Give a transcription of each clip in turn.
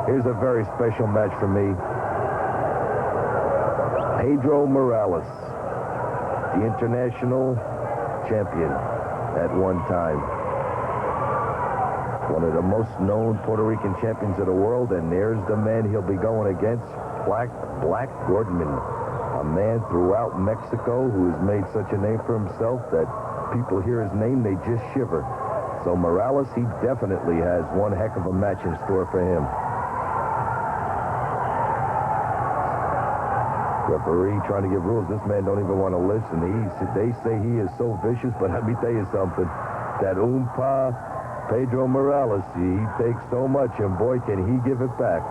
Here's a very special match for me. Pedro Morales, the international champion at one time. One of the most known Puerto Rican champions of the world, and there's the man he'll be going against, Black Gordman, a man throughout Mexico who has made such a name for himself that people hear his name, they just shiver. So Morales, he definitely has one heck of a match in store for him. Referee trying to give rules. This man don't even want to listen. They say he is so vicious, but let me tell you something. That Pedro Morales, he takes so much, and boy, can he give it back.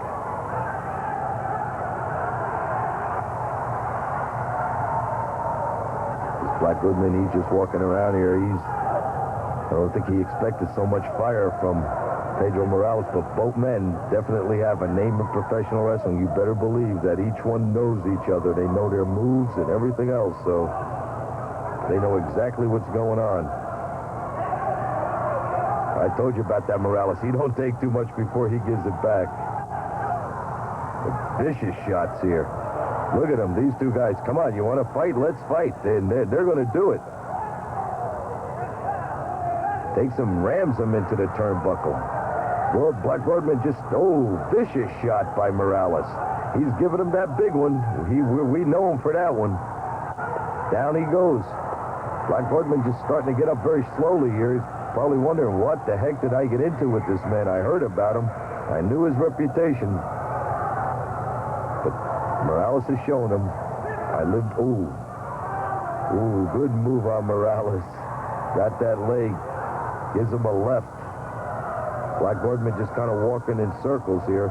This Black Goodman, he's just walking around here. I don't think he expected so much fire from Pedro Morales, but both men definitely have a name in professional wrestling. You better believe that each one knows each other. They know their moves and everything else, so they know exactly what's going on. I told you about that Morales. He don't take too much before he gives it back. The vicious shots here. Look at them, these two guys. Come on, you want to fight? Let's fight. And they're going to do it. Takes him, rams him into the turnbuckle. Well, Black Gordman just, vicious shot by Morales. He's giving him that big one. We know him for that one. Down he goes. Black Gordman just starting to get up very slowly here. He's probably wondering, what the heck did I get into with this man? I heard about him. I knew his reputation. But Morales has shown him. Good move on Morales. Got that leg. Gives him a left. Black Gordman just kind of walking in circles here.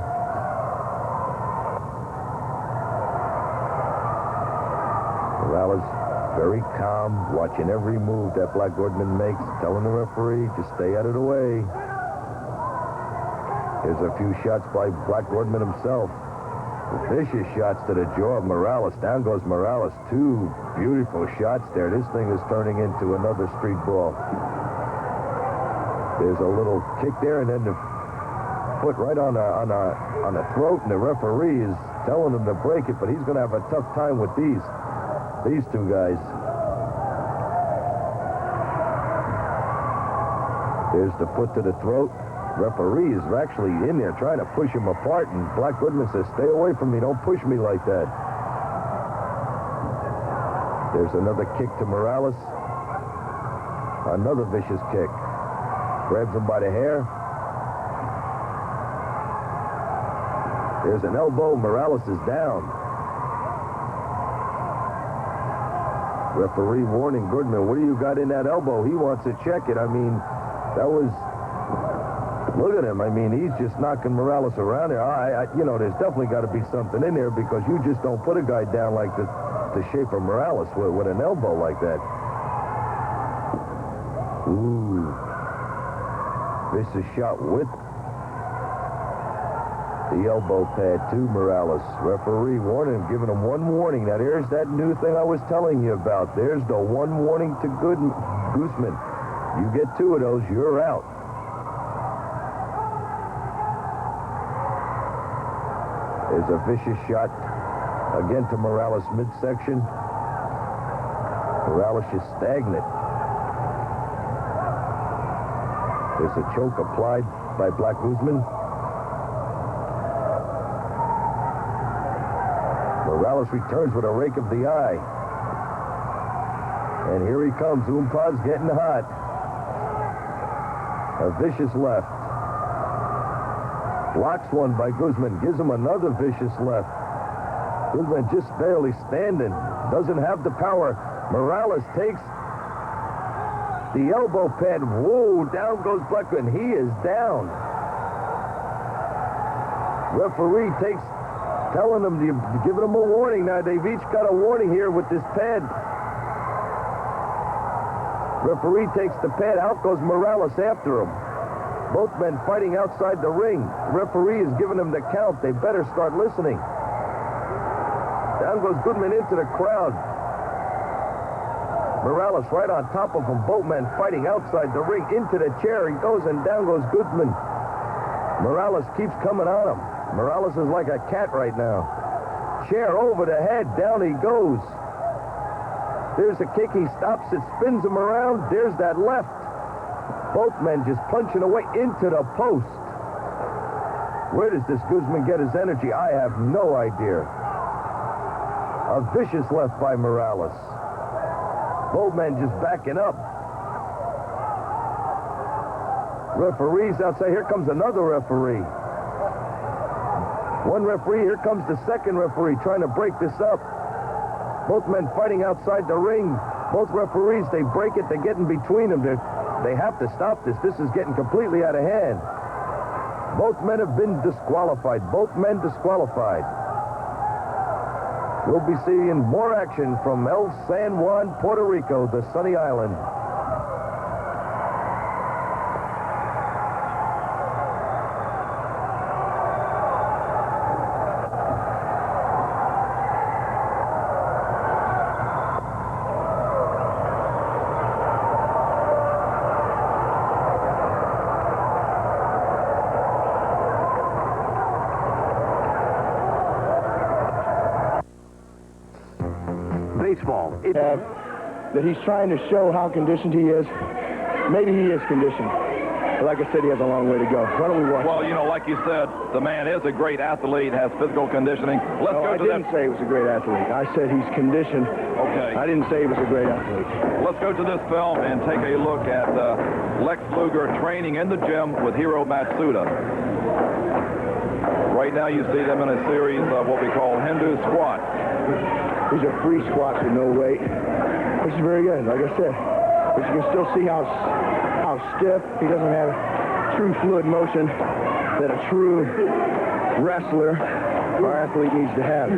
Morales very calm, watching every move that Black Gordman makes, telling the referee to stay out of the way. Here's a few shots by Black Gordman himself. Vicious shots to the jaw of Morales. Down goes Morales. Two beautiful shots there. This thing is turning into another street brawl. There's a little kick there, and then the foot right on the throat, and the referee is telling him to break it, but he's going to have a tough time with these two guys. There's the foot to the throat. Referee is actually in there trying to push him apart, and Black Goodman says, stay away from me, don't push me like that. There's another kick to Morales. Another vicious kick. Grabs him by the hair. There's an elbow. Morales is down. Referee warning Goodman, what do you got in that elbow? He wants to check it. I mean, that was... Look at him. I mean, he's just knocking Morales around there. There's definitely got to be something in there, because you just don't put a guy down like the shape of Morales with an elbow like that. Ooh. This is shot with the elbow pad to Morales. Referee warning him, giving him one warning. Now, there's that new thing I was telling you about. There's the one warning to Guzman. You get two of those, you're out. There's a vicious shot again to Morales midsection. Morales is stagnant. There's a choke applied by Black Guzman. Morales returns with a rake of the eye. And here he comes. Umpa's getting hot. A vicious left. Blocks one by Guzman. Gives him another vicious left. Guzman just barely standing. Doesn't have the power. Morales takes the elbow pad. Whoa, down goes Blackman. He is down. Referee telling them, giving them a warning. Now, they've each got a warning here with this pad. Referee takes the pad. Out goes Morales after him. Both men fighting outside the ring. Referee is giving them the count. They better start listening. Down goes Goodman into the crowd. Morales right on top of him. Both men fighting outside the ring. Into the chair he goes, and down goes Goodman. Morales keeps coming on him. Morales is like a cat right now. Chair over the head, down he goes. There's a kick, he stops it, spins him around, there's that left. Both men just punching away into the post. Where does this Guzman get his energy? I have no idea. A vicious left by Morales. Both men just backing up. Referees outside. Here comes another referee. One referee, here comes the second referee trying to break this up. Both men fighting outside the ring. Both referees, they break it, they get in between them. They have to stop this. This is getting completely out of hand. Both men have been disqualified. Both men disqualified. We'll be seeing more action from El San Juan, Puerto Rico, the sunny island. Baseball. That he's trying to show how conditioned he is. Maybe he is conditioned. But like I said, he has a long way to go. Why don't we watch? Well, you know, like you said, the man is a great athlete, has physical conditioning. Let's go to that. I didn't say he was a great athlete. I said he's conditioned. Okay. I didn't say he was a great athlete. Let's go to this film and take a look at Lex Luger training in the gym with Hiro Matsuda. Right now you see them in a series of what we call Hindu squat. These are free squats with no weight, which is very good, like I said. But you can still see how stiff. He doesn't have true fluid motion that a true wrestler or athlete needs to have.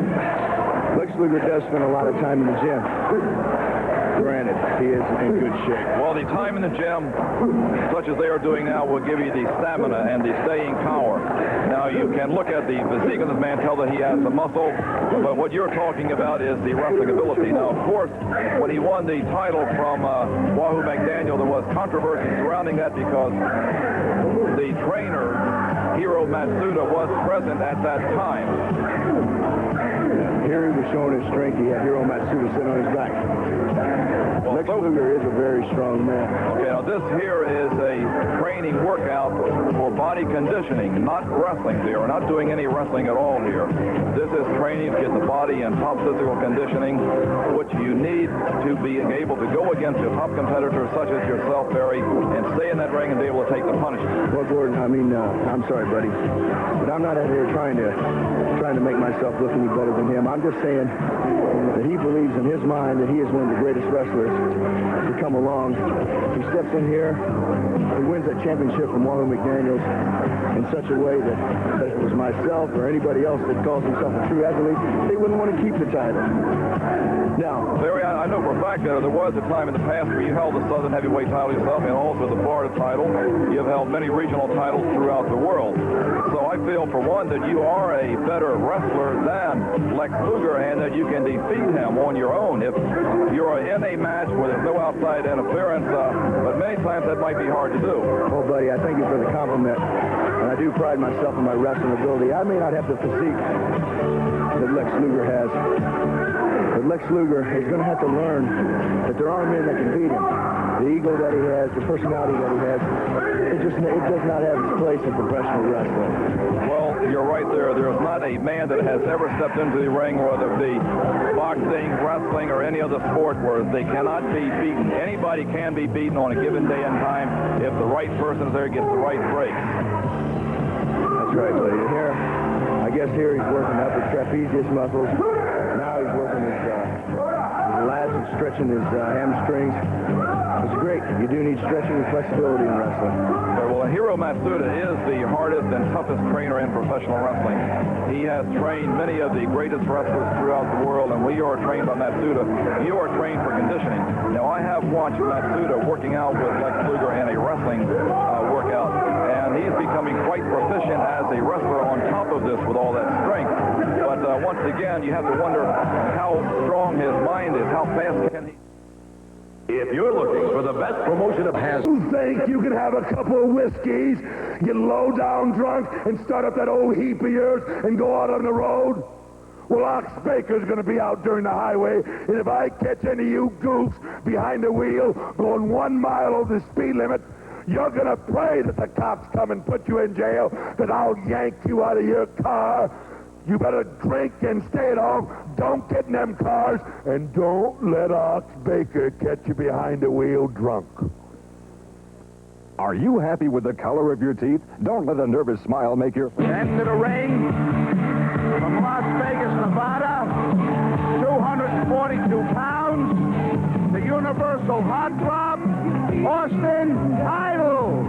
Lex Luger does spend a lot of time in the gym. Granted, he is in good shape. Well, the time in the gym, such as they are doing now, will give you the stamina and the staying power. Now, you can look at the physique of this man, tell that he has the muscle, but what you're talking about is the wrestling ability. Now, of course, when he won the title from Wahoo McDaniel, there was controversy surrounding that because the trainer, Hiro Matsuda, was present at that time. Here he was showing his strength. He had Hiro Matsuda sitting on his back. Well, Lex Luger is a very strong man. Okay, now this here is a training workout for body conditioning, not wrestling. They are not doing any wrestling at all here. This is training to get the body in top physical conditioning, which you need to be able to go against your top competitors, such as yourself, Barry, and stay in that ring and be able to take the punishment. Well, Gordon, I mean, I'm sorry, buddy, but I'm not out here trying to make myself look any better than him. I'm just saying that he believes in his mind that he is one of the greatest wrestlers to come along. He steps in here, he wins that championship from Wahoo McDaniels in such a way that if it was myself or anybody else that calls himself a true athlete, they wouldn't want to keep the title. Now, Larry, I know for a fact that there was a time in the past where you held the Southern Heavyweight title yourself and also the Florida title. You've held many regional titles throughout the world. So I feel, for one, that you are a better wrestler than Lex Luger and that you can defeat him on your own. If you're in a match where there's no outside interference, but many times that might be hard to do. Oh, buddy, I thank you for the compliment. And I do pride myself in my wrestling ability. I may not have the physique that Lex Luger has, but Lex Luger is going to have to learn that there are men that can beat him. The ego that he has, the personality that he has, it does not have its place in professional wrestling. Well, you're right there. There's not a man that has ever stepped into the ring, whether it be boxing, wrestling, or any other sport, where they cannot be beaten. Anybody can be beaten on a given day and time if the right person is there, gets the right break. That's right, buddy. And here, I guess here he's working up his trapezius muscles. Now he's working his lats and stretching his hamstrings. It's great. You do need stretching and flexibility in wrestling. Well, Hiro Matsuda is the hardest and toughest trainer in professional wrestling. He has trained many of the greatest wrestlers throughout the world, and when you are trained by Matsuda, you are trained for conditioning. Now, I have watched Matsuda working out with Lex Luger in a wrestling workout, and he's becoming quite proficient as a wrestler on top of this with all that strength. But once again, you have to wonder how strong his mind is, how fast can he... If you're looking for the best promotion of You think you can have a couple of whiskeys, get low down drunk, and start up that old heap of yours and go out on the road? Well, Ox Baker's going to be out during the highway, and if I catch any of you goofs behind the wheel going 1 mile over the speed limit, you're going to pray that the cops come and put you in jail, that I'll yank you out of your car. You better drink and stay at home. Don't get in them cars, and don't let Ox Baker catch you behind the wheel drunk. Are you happy with the color of your teeth? Don't let a nervous smile make your... Into the ring from Las Vegas, Nevada, 242 pounds, the Universal Heartthrob, Austin Idol.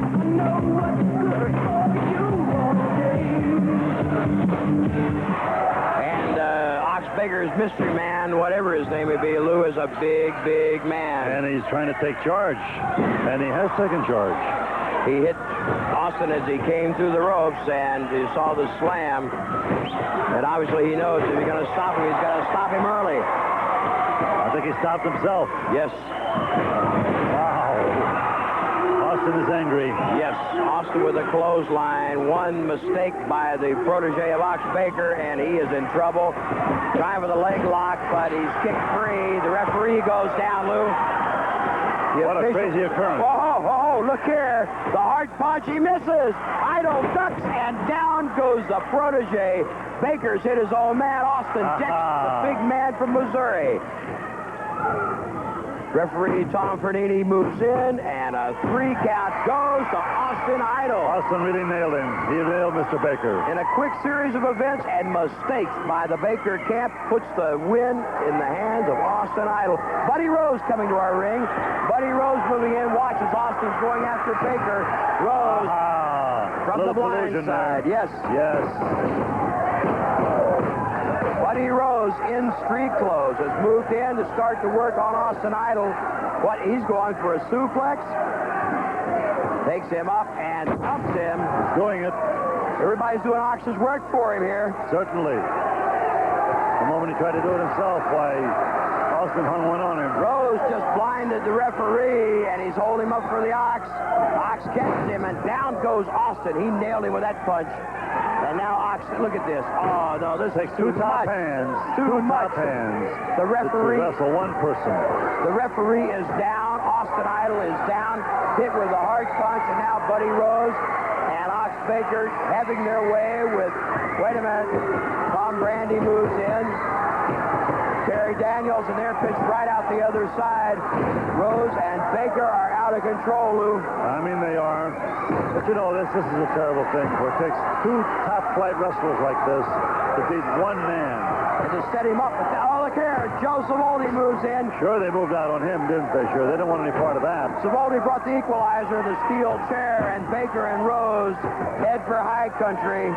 And Ox Baker's mystery man, whatever his name may be, Lou, is a big, big man. And he's trying to take charge, and he has taken charge. He hit Austin as he came through the ropes, and you saw the slam. And obviously he knows if he's going to stop him, he's got to stop him early. I think he stopped himself. Yes. Wow. Austin is angry. Yes, Austin with a clothesline. One mistake by the protege of Ox Baker, and he is in trouble. Trying for the leg lock, but he's kicked free. The referee goes down, Lou. What a crazy occurrence. Oh, look here. The hard punch, he misses. Idol ducks, and down goes the protege. Baker's hit his own man, Austin Dix, the big man from Missouri. Referee Tom Fernini moves in, and a 3 count goes to Austin Idol. Austin really nailed him. He nailed Mr. Baker. In a quick series of events and mistakes by the Baker camp, puts the win in the hands of Austin Idol. Buddy Rose coming to our ring. Buddy Rose moving in, watches Austin going after Baker. Rose from the blind side. There. Yes. Yes. Buddy Rose in street clothes has moved in to start to work on Austin Idol. What, he's going for a suplex? Takes him up and dumps him. He's doing it. Everybody's doing Ox's work for him here. Certainly. The moment he tried to do it himself, why, Austin hung one on him. Rose just blinded the referee, and he's holding him up for the Ox. Ox catches him, and down goes Austin. He nailed him with that punch. And now Ox, look at this. Oh, no, this Takes is two too top much. hands. Too much. Top hands. The referee... To wrestle one person. The referee is down. Austin Idol is down. Hit with a hard punch, and now Buddy Rose and Ox Baker having their way with... Wait a minute. Tom Brandy moves in. Terry Daniels, and they're pitched right out the other side. Rose and Baker are out of control, Lou. I mean, they are. But you know, this is a terrible thing where it takes 2 top-flight wrestlers like this to beat one man. And to set him up. Oh, look here. Joe Savoldi moves in. Sure, they moved out on him, didn't they? Sure, they didn't want any part of that. Savoldi brought the equalizer, the steel chair, and Baker and Rose head for high country.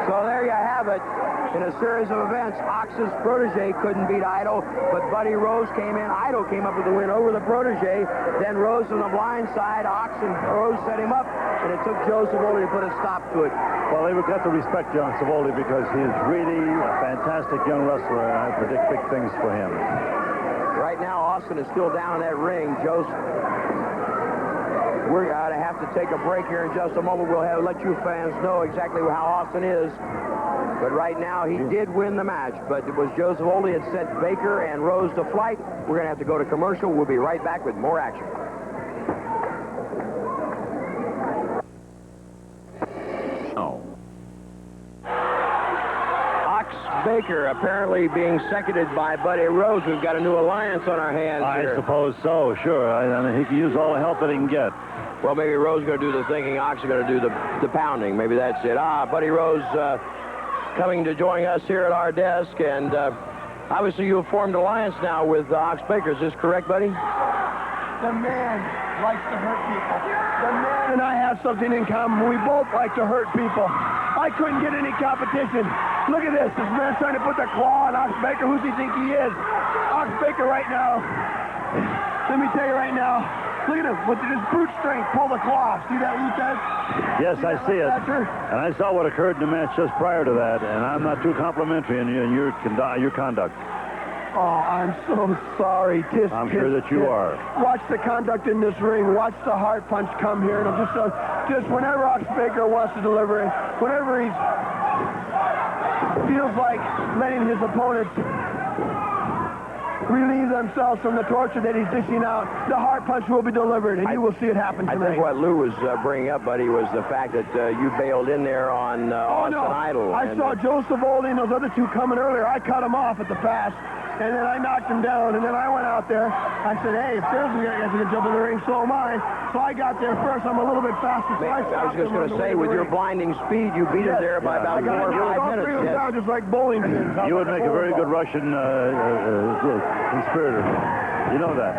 So there you have it. In a series of events, Ox's protege couldn't beat Idol, but Buddy Rose came in. Idol came up with the win over the protege. Then Rose on the blind side. Ox and Rose set him up, and it took Joe Savoldi to put a stop to it. Well, they've got to respect John Savoldi because he is really a fantastic young wrestler, and I predict big things for him. Right now, Austin is still down in that ring. We're going to have to take a break here in just a moment. We'll let you fans know exactly how Austin is. But right now, he did win the match. But it was Joe Savoldi that sent Baker and Rose to flight. We're going to have to go to commercial. We'll be right back with more action. Ox Baker apparently being seconded by Buddy Rose. We've got a new alliance on our hands here. I suppose so, sure. I mean, he can use all the help that he can get. Well, maybe Rose is going to do the thinking. Ox is going to do the pounding. Maybe that's it. Buddy Rose coming to join us here at our desk. And obviously you have formed alliance now with Ox Baker. Is this correct, buddy? The man likes to hurt people. The man and I have something in common. We both like to hurt people. I couldn't get any competition. Look at this. This man's trying to put the claw on Ox Baker. Who does he think he is? Ox Baker right now. Let me tell you right now. Look at him. With his brute strength, pull the claw. See that, Lieutenant? Yes, I see it. And I saw what occurred in the match just prior to that, and I'm not too complimentary in your conduct. Oh, I'm so sorry. I'm sure that you are. Watch the conduct in this ring. Watch the heart punch come here. And I'm just whenever Ox Baker wants to deliver it, whenever he feels like letting his opponents relieve themselves from the torture that he's dishing out, the heart punch will be delivered, and you will see it happen I tonight. think what Lou was bringing up, buddy, was the fact that you bailed in there on Austin Idol. I saw Joe Savoldi and those other two coming earlier. I cut them off at the pass, and then I knocked him down, and then I went out there. I said, hey, if there's a guy that can jump in the ring, so am I. So I got there first. I'm a little bit faster. So I was just going to say, with your blinding speed, you beat him there by about 4 or 5 minutes. Yes. Down just like bowling pins. You would make a very good Russian conspirator. You know that.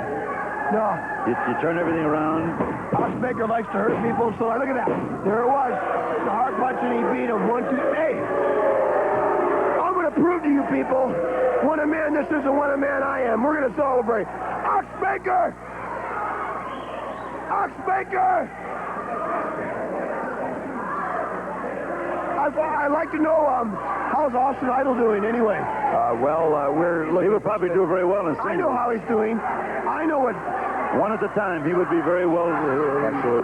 No. You turn everything around. Ox Baker likes to hurt people, so look at that. There it was. The heart punch, and he beat him. 1, 2, hey. I'm going to prove to you people, what a man this is and what a man I am. We're going to celebrate. Ox Baker! Ox Baker! I'd like to know, how's Austin Idol doing anyway? We're looking. He would probably do very well in I know singles. how he's doing. I know what... One at a time, he would be very well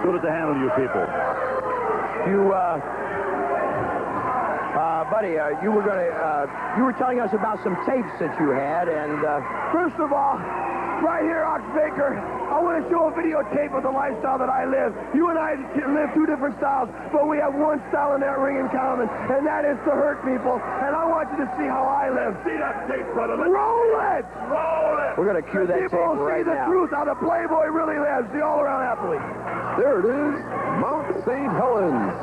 suited to handle you people. Buddy, you were telling us about some tapes that you had, and First of all, right here, Ox Baker, I want to show a videotape of the lifestyle that I live. You and I live two different styles, but we have one style in that ring in common, and that is to hurt people. And I want you to see how I live. See that tape, brother. Roll it! Roll it! we're going to cue that tape People will see right the now. truth, how the Playboy really lives, the all-around athlete. There it is, Mount St. Helens.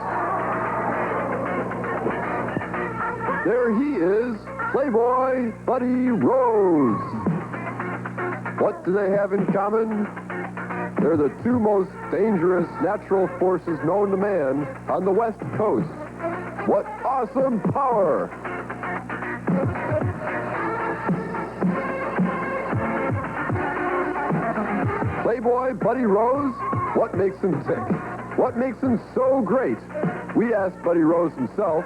There he is, Playboy Buddy Rose. What do they have in common? They're the two most dangerous natural forces known to man on the West Coast. What awesome power! Playboy Buddy Rose, what makes him tick? What makes him so great? We asked Buddy Rose himself.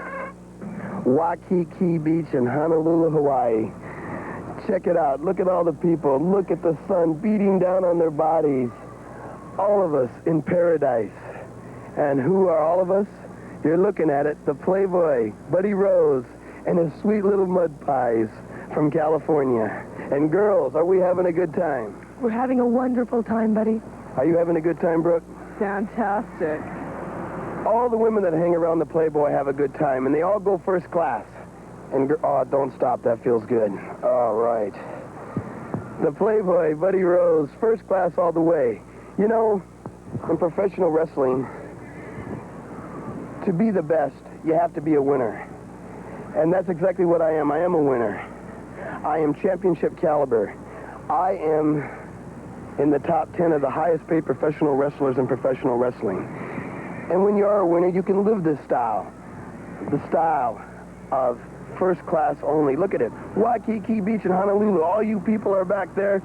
Waikiki Beach in Honolulu, Hawaii. Check it out. Look at all the people. Look at the sun beating down on their bodies. All of us in paradise. And who are all of us? You're looking at it. The Playboy, Buddy Rose, and his sweet little mud pies from California. And girls, are we having a good time? We're having a wonderful time, buddy. Are you having a good time, Brooke? Fantastic. All the women that hang around the Playboy have a good time, and they all go first class. And oh, don't stop. That feels good. All right. The Playboy, Buddy Rose, first class all the way. You know, in professional wrestling, to be the best, you have to be a winner. And that's exactly what I am. I am a winner. I am championship caliber. I am in the top 10 of the highest paid professional wrestlers in professional wrestling. And when you are a winner, you can live this style. The style of first class only. Look at it. Waikiki Beach in Honolulu. All you people are back there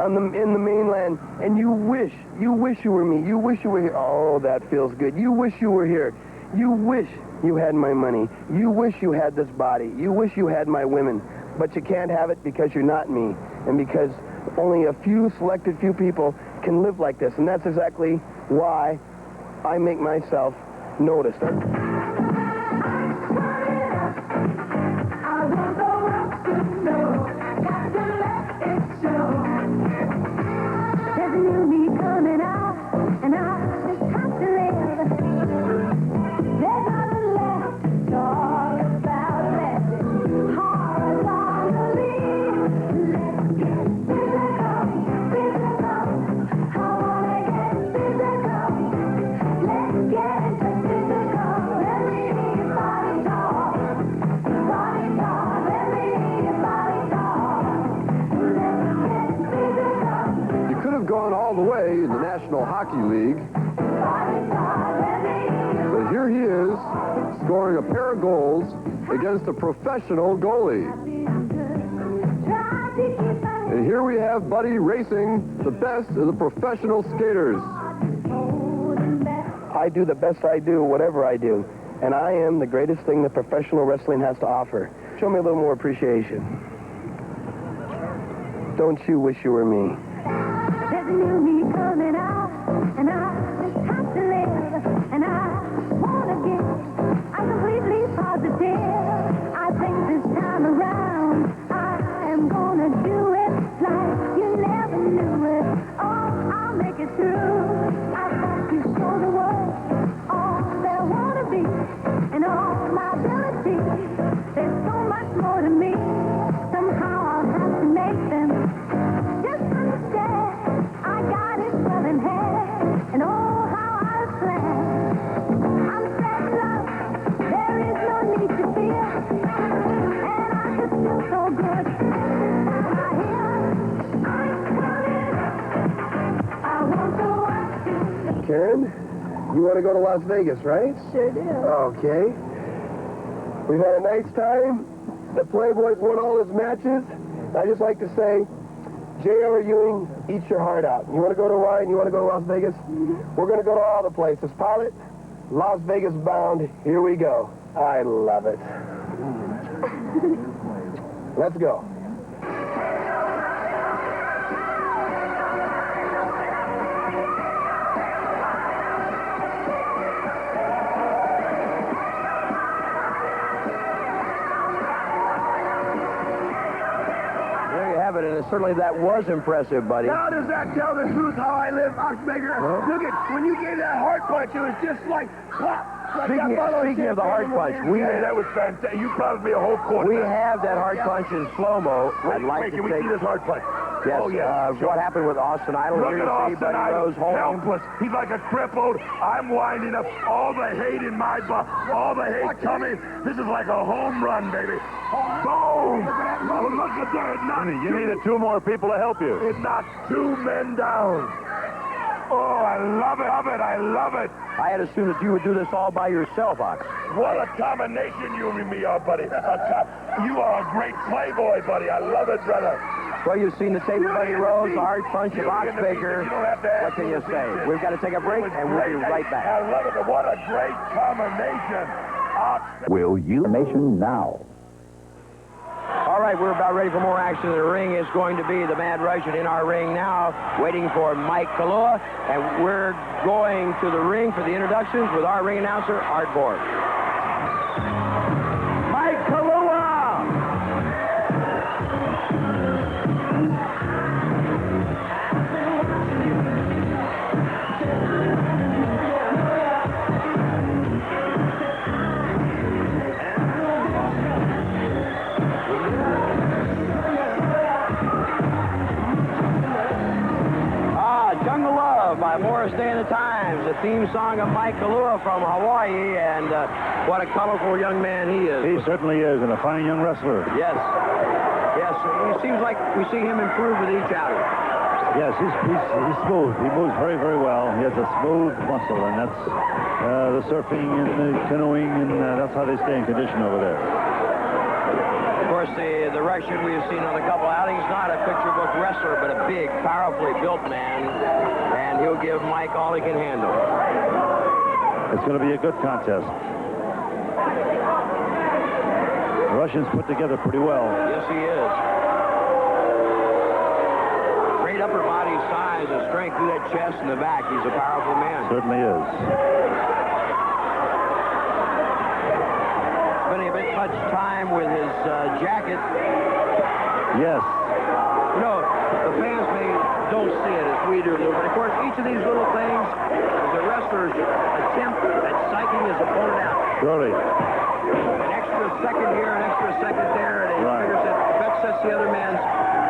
in the mainland, and you wish you were me. You wish you were here. Oh, that feels good. You wish you were here. You wish you had my money. You wish you had this body. You wish you had my women. But you can't have it because you're not me, and because only a few selected few people can live like this. And that's exactly why I make myself noticed. Gone all the way in the National Hockey League. But here he is, scoring a pair of goals against a professional goalie. And here we have Buddy racing the best of the professional skaters. I do the best I do, whatever I do. And I am the greatest thing that professional wrestling has to offer. Show me a little more appreciation. don't you wish you were me? There's a new me coming out, and I just have to live, and I wanna give. I'm completely positive. I think this time around, I am gonna do it like you never knew it. Oh, I'll make it through. I've got to show the world all there wanna be, and all my ability. There's so much more to me. Somehow I'll have to make them just understand. I got it well in hand, and oh, how I plan. I'm set in love. There is no need to fear, and I just feel so good. I hear I'm coming. I want to watch you. Karen, you want to go to Las Vegas, right? Sure do. Okay. We've had a nice time. The Playboys won all his matches. I just like to say, J.R. Ewing, eat your heart out. You want to go to Ryan? You want to go to Las Vegas? We're going to go to all the places. Pilot, Las Vegas bound. Here we go. I love it. Let's go. There you have it, and certainly that was impressive, buddy. Now does that tell the truth how I live, Oxbaker? Look at, when you gave that heart punch, it was just like pop. Like Speaking of the heart punch, That was fantastic. You promised me a whole quarter. we have that heart punch in slow-mo. I'd like Can to we take... see this hard punch? Yes, Oh, yeah. what happened with Austin Idol? Look Here at you see Austin Buddy Idol, Rose home. helpless. He's like a crippled. I'm winding up all the hate in my butt. All the hate coming. This is like a home run, baby. Boom! Oh, look at that. You needed two more people to help you. It knocked two men down. Oh, I love it. I love it. I had assumed that you would do this all by yourself, Ox. What a combination you and me are, buddy. You are a great playboy, buddy. I love it, brother. Well, you've seen the tape of Buddy Rose, the hard punch of Ox Baker. You don't have to ask What can you me. say? We've got to take a break, and we'll be right back. I love it. What a great combination. Will you? Nation now. All right, we're about ready for more action. The ring is going to be the Mad Russian in our ring now, waiting for Mike Kalua, and we're going to the ring for the introductions with our ring announcer, Art Borg. Mike Kalua! Jungle Love by Morris Day and the Times, the theme song of Mike Kalua from Hawaii, and what a colorful young man he is. He certainly is, and a fine young wrestler. Yes. Yes, it seems like we see him improve with each outing. Yes, he's smooth. He moves very, very well. He has a smooth muscle, and that's the surfing and the canoeing, and that's how they stay in condition over there. Of course, the Russian we have seen on a couple outings, not a picture book wrestler, but a big, powerfully built man, and he'll give Mike all he can handle. It's going to be a good contest. The Russian's put together pretty well. Yes, he is. Great upper body size and strength through that chest and the back. He's a powerful man. Certainly is. Spending a bit much time with his jacket. Yes. You know, the fans don't see it as we do, but of course, each of these little things is a wrestler's attempt at psyching his opponent out. Surely. An extra second here, an extra second there, and he Right. figures that sets the other man's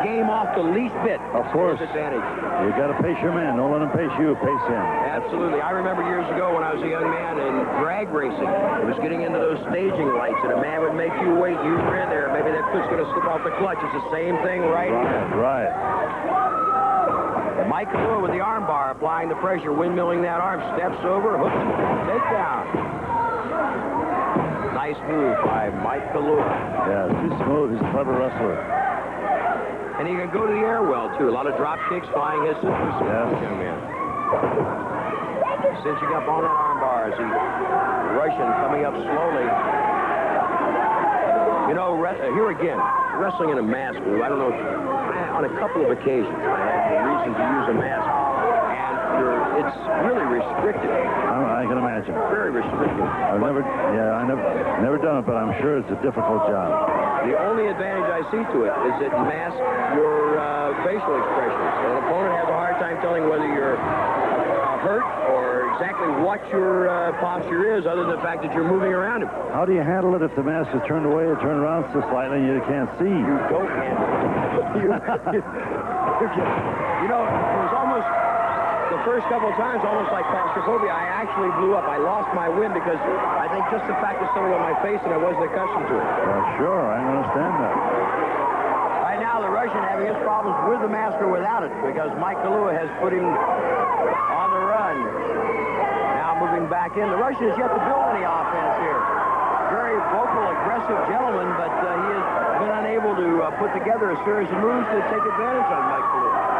game off the least bit. Of course. Advantage. You got to pace your man. Don't let him pace you. Pace him. Absolutely. I remember years ago when I was a young man in drag racing. It was getting into those staging lights, and a man would make you wait. You were in there. Maybe that foot's going to slip off the clutch. It's the same thing right here. Right. Mike Kalua with the arm bar, applying the pressure, windmilling that arm, steps over, hooks, takedown. Nice move by Mike Kalua. Yeah, he's smooth. He's a clever wrestler. And he can go to the air well, too. A lot of drop kicks, flying hits. Yes. Young man. Cinching up on that arm bar as the Russian coming up slowly. You know, here again, wrestling in a mask, Lou, I don't know, on a couple of occasions, I had the reason to use a mask, and it's really restricted. I can imagine. Very restricted. I've never done it, but I'm sure it's a difficult job. The only advantage I see to it is it masks your facial expressions. An opponent has a hard time telling whether you're hurt or exactly what your posture is, other than the fact that you're moving around him. How do you handle it if the mask is turned away or turned around so slightly and you can't see? You don't handle it. You know, it was almost, the first couple of times, almost like claustrophobia. I actually blew up. I lost my wind because I think just the fact it settled on my face and I wasn't accustomed to it. Well, sure, I understand that. Right now, the Russian having his problems with the mask or without it because Mike Kalua has put him on the run. Now moving back in. The Russian has yet to build any offense here. Very vocal, aggressive gentleman, but he has been unable to put together a series of moves to take advantage of Mike Kalua.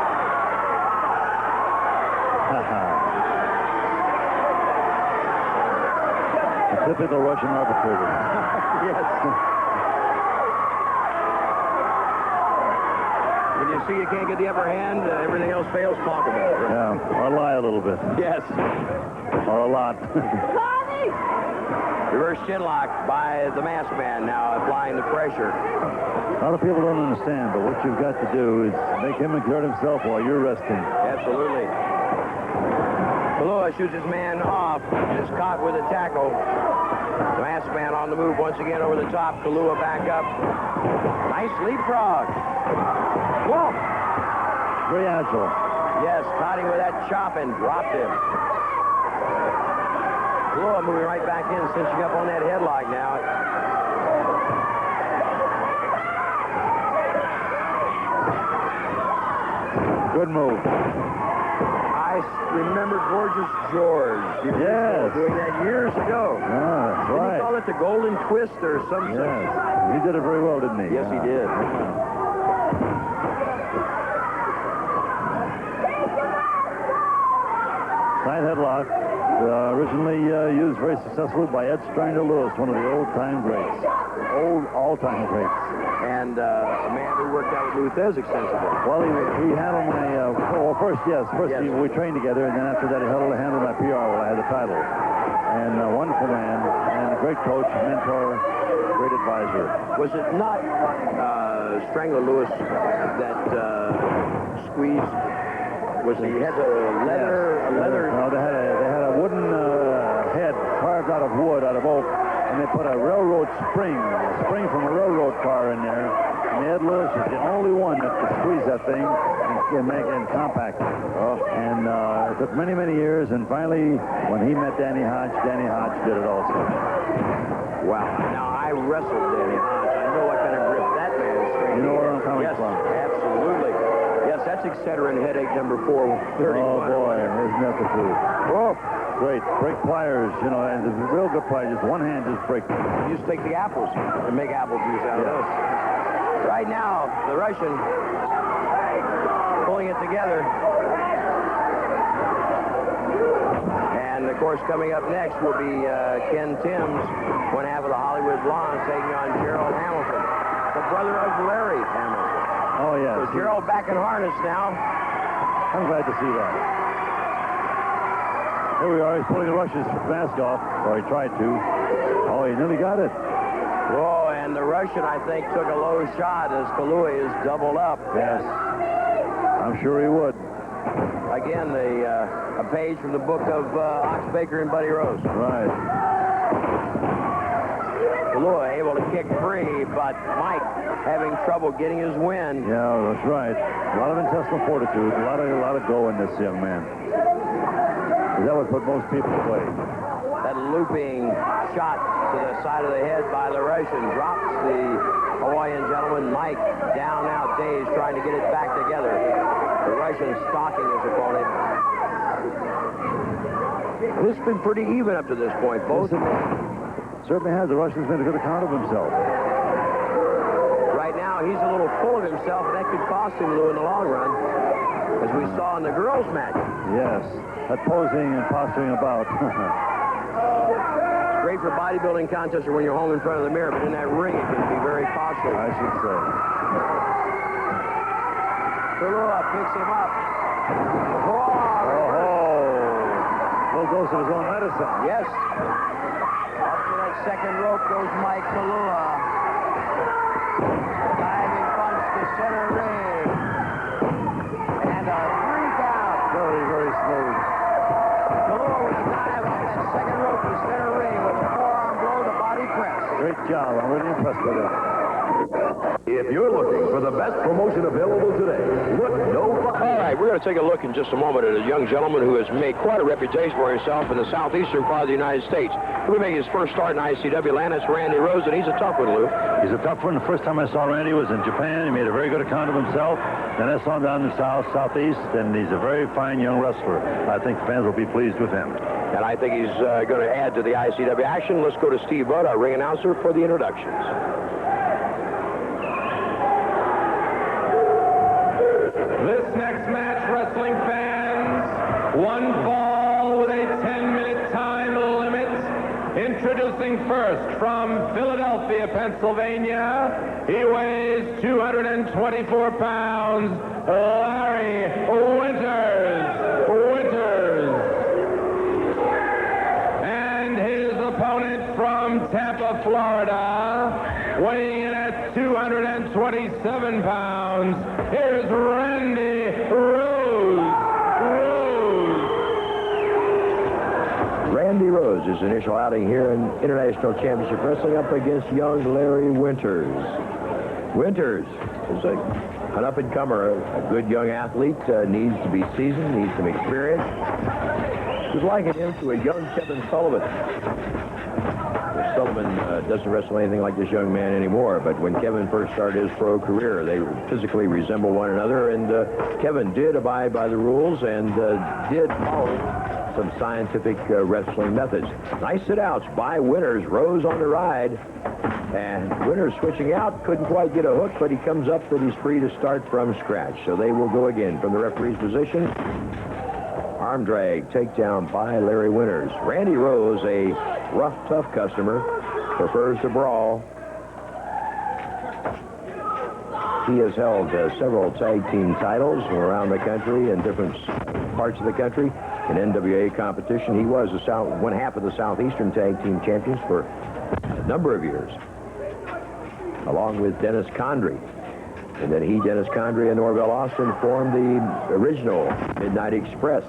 A typical Russian arbitrator. Yes. When you see you can't get the upper hand, everything else fails, talk about it. Right? Yeah, or lie a little bit. Yes. Or a lot. Reverse chin lock by the masked man, now applying the pressure. A lot of people don't understand, but what you've got to do is make him exert himself while you're resting. Absolutely. Kalua shoots his man off, is caught with a tackle. The masked man on the move once again over the top. Kalua back up. Nice leapfrog. Whoa! Very agile. Yes, caught him with that chop and dropped him. Kalua moving right back in, cinching up on that headlock now. Good move. I remember Gorgeous George. Yes. Doing that years ago. Yeah, that's Didn't right. he call it the Golden Twist or something? Yes. He did it very well, didn't he? Yes, he did. Side headlock, originally used very successfully by Ed Stranger Lewis, one of the old-time greats. All-time greats. And a man who worked out with Luthez extensively. Well, he handled my, first we trained together, and then after that he handled my PR while I had the title. And a wonderful man, and a great coach, mentor, great advisor. Was it not Strangler Lewis that squeezed? Was he had a leather? Yes. A leather? No, they had a wooden head carved out of wood, out of oak, and they put a railroad spring from a railroad car in there. And Ed Lewis was the only one that could squeeze that thing and make it compact. And it took many, many years, and finally, when he met Danny Hodge did it also. Wow. Now, I wrestled Danny Hodge. I know what kind of grip that man is. You know where I'm coming from. Yes, absolutely. Yes, that's Excedrin headache number 431. Oh, boy, isn't that the truth? Oh, great. Break pliers, you know, and the real good pliers, just one hand just break. You just take the apples and make apple juice out of those. Right now, the Russian pulling it together. And, of course, coming up next will be Ken Timms, one half of the Hollywood Blondes, taking on Gerald Hamilton, the brother of Larry Hamilton. Oh, yes. So Gerald back in harness now. I'm glad to see that. Here we are. He's pulling the Russian's mask off, or he tried to. Oh, he nearly got it. Oh, and the Russian, I think, took a low shot as Kalua is doubled up. Yes. I'm sure he would. Again, a page from the book of Ox Baker and Buddy Rose. Right. Kalua able to kick free, but Mike having trouble getting his wind. Yeah, that's right. A lot of intestinal fortitude, a lot of go in this young man. That would put most people away. That looping shot to the side of the head by the Russian drops the Hawaiian gentleman. Mike down now, dazed, trying to get it back together. The Russian stalking his opponent. This has been pretty even up to this point. Both of them. Certainly has. The Russian's made a good account of himself. Right now, he's a little full of himself, and that could cost him, Lou, in the long run, as we saw in the girls' match. Yes, that posing and posturing about. Great great for bodybuilding contests or when you're home in front of the mirror, but in that ring it can be very costly. I should say. Kalua picks him up. Full dose of his own medicine. Yes. Up to that second rope goes Mike Kalua. Diving punch to center ring. And a 3 count. Very, very smooth. Kalua with a dive off that second rope to center ring with a forearm blow to body press. Great job. I'm really impressed with it. If you're looking for the best promotion available today, look no further. All right, we're going to take a look in just a moment at a young gentleman who has made quite a reputation for himself in the southeastern part of the United States. He'll be making his first start in ICW land. That's Randy Rose, and he's a tough one, Lou. He's a tough one. The first time I saw Randy was in Japan. He made a very good account of himself. Then I saw him down in the southeast, and he's a very fine young wrestler. I think fans will be pleased with him. And I think he's going to add to the ICW action. Let's go to Steve Budd, our ring announcer, for the introductions. This next match, wrestling fans, one fall with a 10-minute time limit. Introducing first from Philadelphia, Pennsylvania, he weighs 224 pounds, Larry Winters. And his opponent from Tampa, Florida, weighing in at 227 pounds, here's Randy Rose. Randy Rose, his initial outing here in International Championship Wrestling up against young Larry Winters. Winters is an up-and-comer, a good young athlete, needs to be seasoned, needs some experience. Would liken him to a young Kevin Sullivan. Sullivan doesn't wrestle anything like this young man anymore, but when Kevin first started his pro career, they physically resemble one another, and Kevin did abide by the rules and did follow some scientific wrestling methods. Nice sit-outs by Winters. Rose on the ride, and Winters switching out, couldn't quite get a hook, but he comes up that he's free to start from scratch. So they will go again from the referee's position. Arm drag, takedown by Larry Winters. Randy Rose, a rough, tough customer, prefers to brawl. He has held several tag team titles around the country in different parts of the country. In NWA competition, he was one half of the Southeastern Tag Team Champions for a number of years, along with Dennis Condrey. And then Dennis Condrey, and Norvell Austin formed the original Midnight Express.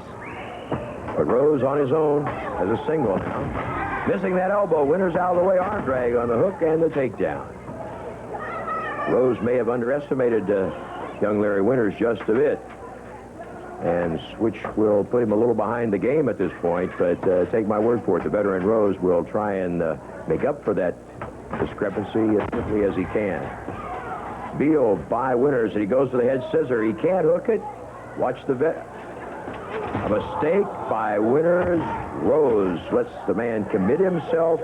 But Rose on his own as a single now. Missing that elbow. Winters out of the way. Arm drag on the hook and the takedown. Rose may have underestimated young Larry Winters just a bit, and which will put him a little behind the game at this point. But take my word for it, the veteran Rose will try and make up for that discrepancy as quickly as he can. Beal by Winters, and he goes to the head scissor. He can't hook it. Watch the vet. A mistake by Winters. Rose lets the man commit himself.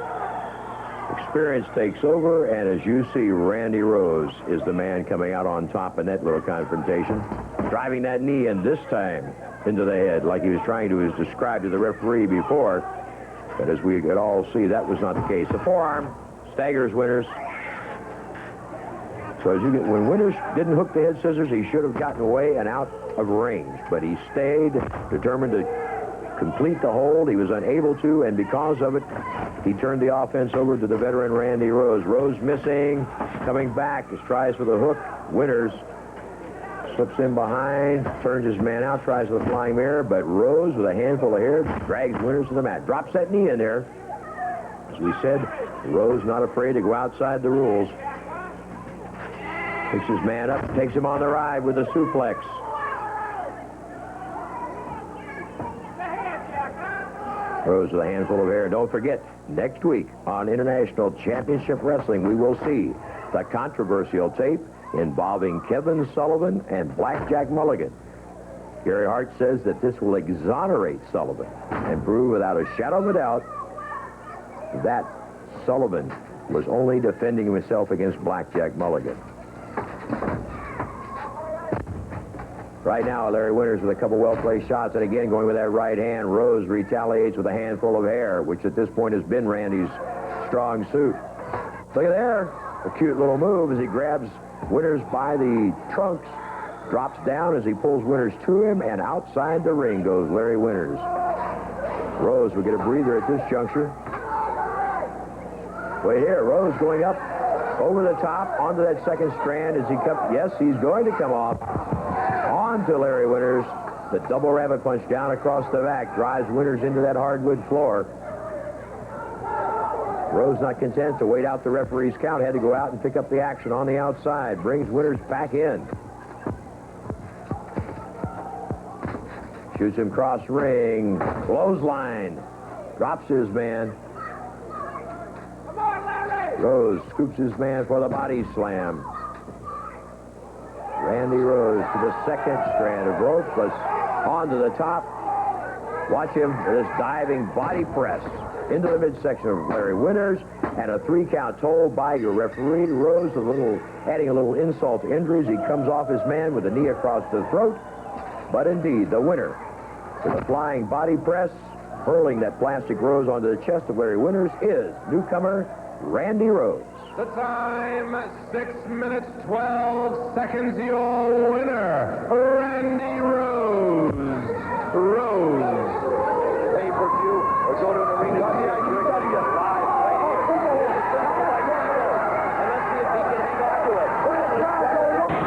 Experience takes over, and as you see, Randy Rose is the man coming out on top in that little confrontation. Driving that knee in this time into the head like he was trying to describe to the referee before. But as we could all see, that was not the case. The forearm staggers Winters. So as when Winters didn't hook the head scissors, he should have gotten away and out of range. But he stayed determined to complete the hold. He was unable to, and because of it, he turned the offense over to the veteran Randy Rose. Rose missing, coming back, tries for the hook. Winters slips in behind, turns his man out, tries the flying mirror, but Rose, with a handful of hair, drags Winters to the mat. Drops that knee in there. As we said, Rose not afraid to go outside the rules. Picks his man up, takes him on the ride with a suplex. Rose with a handful of hair. Don't forget, next week on International Championship Wrestling, we will see the controversial tape involving Kevin Sullivan and Blackjack Mulligan. Gary Hart says that this will exonerate Sullivan and prove without a shadow of a doubt that Sullivan was only defending himself against Blackjack Mulligan. Right now, Larry Winters with a couple well-placed shots, and again going with that right hand. Rose retaliates with a handful of hair, which at this point has been Randy's strong suit. Look at there. A cute little move as he grabs Winters by the trunks, drops down as he pulls Winters to him, and outside the ring goes Larry Winters. Rose will get a breather at this juncture. Wait here, Rose going up over the top onto that second strand as he comes. Yes, he's going to come off onto Larry Winters. The double rabbit punch down across the back drives Winters into that hardwood floor. Rose not content to wait out the referee's count, had to go out and pick up the action on the outside. Brings Winters back in. Shoots him cross ring. Clothesline. Drops his man. Rose scoops his man for the body slam. Randy Rose to the second strand of rope, plus onto the top. Watch him with his diving body press into the midsection of Larry Winters, and a 3-count toll by your referee. Rose adding a little insult to injuries. He comes off his man with a knee across the throat. But indeed, the winner with a flying body press, hurling that plastic rose onto the chest of Larry Winters, is newcomer Randy Rose. The time, 6 minutes, 12 seconds. Your winner, Randy Rose. Pay-per-view or go to an arena live right here. And let's see if he can hang on to it.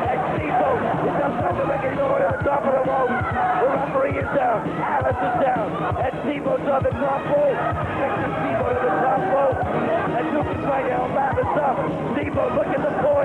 And Steve-O is outside the ring. He's over on top of the rope. The referee is down. Alice is down. And Steve-O's on the top rope. Victor Steve-O to the top rope. And Duke is trying to help Alice up. Steve-O looking to pull